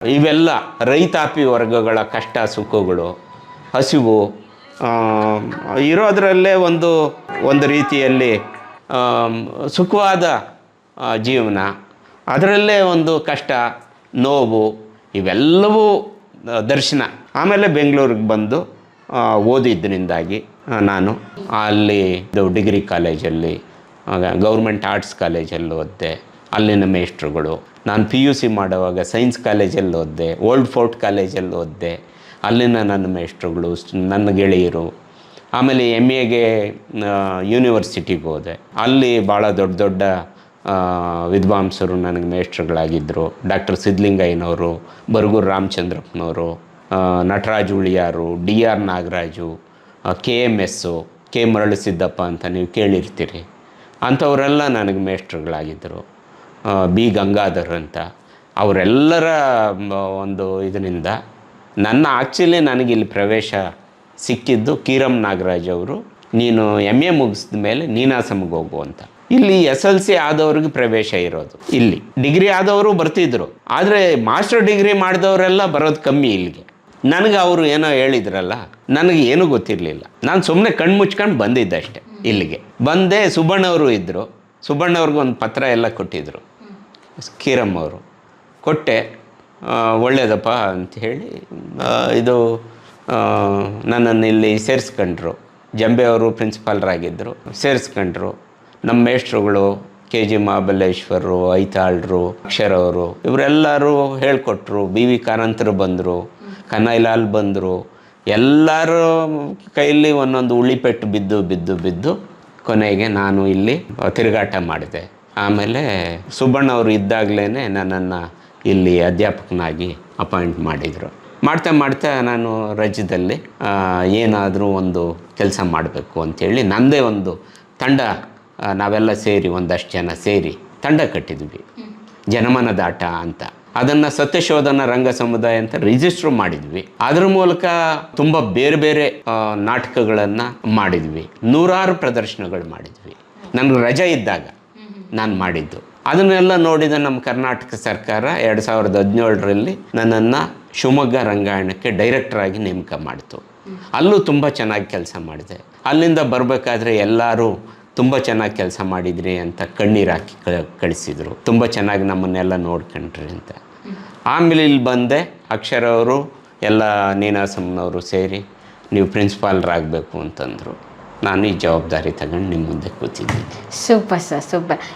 ಇವೆಲ್ಲ ರೈತಾಪಿ ವರ್ಗಗಳ ಕಷ್ಟ ಸುಖಗಳು, ಹಸಿವು ಇರೋದರಲ್ಲೇ ಒಂದು ರೀತಿಯಲ್ಲಿ ಸುಖವಾದ ಜೀವನ, ಅದರಲ್ಲೇ ಒಂದು ಕಷ್ಟ ನೋವು ಇವೆಲ್ಲವೂ ದರ್ಶನ. ಆಮೇಲೆ ಬೆಂಗಳೂರಿಗೆ ಬಂದು ಓದಿದ್ದರಿಂದಾಗಿ ನಾನು ಅಲ್ಲಿ ಡಿಗ್ರಿ ಕಾಲೇಜಲ್ಲಿ ಗೌರ್ಮೆಂಟ್ ಆರ್ಟ್ಸ್ ಕಾಲೇಜಲ್ಲಿ ಓದಿದೆ. ಅಲ್ಲಿನ ಮೇಷ್ಟ್ರುಗಳು. ನಾನು PUC ಮಾಡುವಾಗ ಸೈನ್ಸ್ ಕಾಲೇಜಲ್ಲಿ ಓದಿದೆ, ಓಲ್ಡ್ ಫೋರ್ಟ್ ಕಾಲೇಜಲ್ಲಿ ಓದಿದೆ. ಅಲ್ಲಿನ ನನ್ನ ಮೇಷ್ಟ್ರುಗಳು, ನನ್ನ ಗೆಳೆಯರು. ಆಮೇಲೆ MAಗೆ ಯೂನಿವರ್ಸಿಟಿಗೆ ಹೋದೆ. ಅಲ್ಲಿ ಭಾಳ ದೊಡ್ಡ ದೊಡ್ಡ ವಿದ್ವಾಂಸರು ನನಗೆ ಮೇಷ್ಟ್ರುಗಳಾಗಿದ್ದರು. ಡಾಕ್ಟರ್ ಸಿದ್ಧಲಿಂಗಯ್ಯನವರು, ಬರಗೂರು ರಾಮಚಂದ್ರಪ್ಪನವರು, Nataraj Huliyar, DR Nagaraju, KMS, K Maralusiddappa ಅಂತ ನೀವು ಕೇಳಿರ್ತೀರಿ. ಅಂಥವರೆಲ್ಲ ನನಗೆ ಮೇಷ್ಟ್ರುಗಳಾಗಿದ್ದರು. B ಗಂಗಾಧರ್ ಅಂತ. ಅವರೆಲ್ಲರ ಒಂದು ಇದರಿಂದ ಆ್ಯಕ್ಚುಲಿ ನನಗಿಲ್ಲಿ ಪ್ರವೇಶ ಸಿಕ್ಕಿದ್ದು ಕೀರಂ ನಾಗರಾಜ್ ಅವರು, ನೀನು MA ಮುಗಿಸಿದ ಮೇಲೆ ನೀನಾಸಮ್ಗೆ ಹೋಗು ಅಂತ. ಇಲ್ಲಿ SLC ಆದವ್ರಿಗೆ ಪ್ರವೇಶ ಇರೋದು. ಇಲ್ಲಿ ಡಿಗ್ರಿ ಆದವರು ಬರ್ತಿದ್ರು, ಆದರೆ ಮಾಸ್ಟರ್ ಡಿಗ್ರಿ ಮಾಡಿದವರೆಲ್ಲ ಬರೋದು ಕಮ್ಮಿ ಇಲ್ಲಿಗೆ. ನನಗೆ ಅವರು ಏನೋ ಹೇಳಿದ್ರಲ್ಲ, ನನಗೆ ಏನೂ ಗೊತ್ತಿರಲಿಲ್ಲ. ನಾನು ಸುಮ್ಮನೆ ಕಣ್ಣು ಮುಚ್ಕೊಂಡು ಬಂದಿದ್ದೆ ಅಷ್ಟೆ. ಇಲ್ಲಿಗೆ ಬಂದೆ. ಸುಬ್ಬಣ್ಣವರು ಇದ್ದರು. ಸುಬ್ಬಣ್ಣವ್ರಿಗೆ ಒಂದು ಪತ್ರ ಎಲ್ಲ ಕೊಟ್ಟಿದ್ದರು ಕೀರಮ್ ಅವರು. ಕೊಟ್ಟೆ. ಒಳ್ಳೆಯದಪ್ಪ ಅಂಥೇಳಿ ಇದು ನನ್ನನ್ನು ಇಲ್ಲಿ ಸೇರಿಸ್ಕೊಂಡ್ರು. ಜಂಬೆ ಅವರು ಪ್ರಿನ್ಸಿಪಾಲ್ರಾಗಿದ್ದರು. ಸೇರಿಸ್ಕೊಂಡ್ರು. ನಮ್ಮ ಮೇಷ್ಟ್ರುಗಳು KG ಮಹಾಬಲೇಶ್ವರರು, ಐತಾಳ್ರು, ಅಕ್ಷರ ಅವರು, ಇವರೆಲ್ಲರೂ ಹೇಳಿಕೊಟ್ರು. BV ಕಾರಂತರು ಬಂದರು, ಕನ್ನೈಲಾಲ್ ಬಂದರು. ಎಲ್ಲರ ಕೈಯಲ್ಲಿ ಒಂದೊಂದು ಉಳಿಪೆಟ್ಟು ಬಿದ್ದು ಕೊನೆಗೆ ನಾನು ಇಲ್ಲಿ ತಿರುಗಾಟ ಮಾಡಿದೆ. ಆಮೇಲೆ ಸುಬ್ಬಣ್ಣ ಅವರು ಇದ್ದಾಗಲೇ ನನ್ನನ್ನು ಇಲ್ಲಿ ಅಧ್ಯಾಪಕನಾಗಿ ಅಪಾಯಿಂಟ್ ಮಾಡಿದರು. ಮಾಡ್ತಾ ನಾನು ರಾಜ್ಯದಲ್ಲಿ ಏನಾದರೂ ಒಂದು ಕೆಲಸ ಮಾಡಬೇಕು ಅಂಥೇಳಿ ನನ್ನದೇ ಒಂದು ತಂಡ, ನಾವೆಲ್ಲ ಸೇರಿ ಒಂದಷ್ಟು ಜನ ಸೇರಿ ತಂಡ ಕಟ್ಟಿದ್ವಿ, ಜನಮನದಾಟ ಅಂತ. ಅದನ್ನು ಸತ್ಯಶೋಧನ ರಂಗ ಸಮುದಾಯ ಅಂತ ರಿಜಿಸ್ಟ್ರ್ ಮಾಡಿದ್ವಿ. ಅದರ ಮೂಲಕ ತುಂಬ ಬೇರೆ ಬೇರೆ ನಾಟಕಗಳನ್ನು ಮಾಡಿದ್ವಿ. ನೂರಾರು ಪ್ರದರ್ಶನಗಳು ಮಾಡಿದ್ವಿ. ನನಗೆ ರಜೆ ಇದ್ದಾಗ ನಾನು ಮಾಡಿದ್ದು. ಅದನ್ನೆಲ್ಲ ನೋಡಿದ ನಮ್ಮ ಕರ್ನಾಟಕ ಸರ್ಕಾರ 2017ರಲ್ಲಿ ನನ್ನನ್ನು ಶಿವಮೊಗ್ಗ ರಂಗಾಯಣಕ್ಕೆ ಡೈರೆಕ್ಟರಾಗಿ ನೇಮಕ ಮಾಡಿತು. ಅಲ್ಲೂ ತುಂಬ ಚೆನ್ನಾಗಿ ಕೆಲಸ ಮಾಡಿದೆ. ಅಲ್ಲಿಂದ ಬರಬೇಕಾದ್ರೆ ಎಲ್ಲರೂ ತುಂಬ ಚೆನ್ನಾಗಿ ಕೆಲಸ ಮಾಡಿದ್ರಿ ಅಂತ ಕಣ್ಣೀರು ಹಾಕಿ ಕಳಿಸಿದರು. ತುಂಬ ಚೆನ್ನಾಗಿ ನಮ್ಮನ್ನೆಲ್ಲ ನೋಡ್ಕೊಂಡ್ರಿ ಅಂತ. ಆಮೇಲೆ ಇಲ್ಲಿ ಬಂದೆ. ಅಕ್ಷರ ಅವರು ಎಲ್ಲ ನೀನಾಸಮ್ನವರು ಸೇರಿ ನೀವು ಪ್ರಿನ್ಸಿಪಾಲ್ರಾಗಬೇಕು ಅಂತಂದರು. ನಾನು ಈ ಜವಾಬ್ದಾರಿ ತಗೊಂಡು ನಿಮ್ಮ ಮುಂದೆ ಕೂತಿದ್ದೀನಿ. Super sir, super.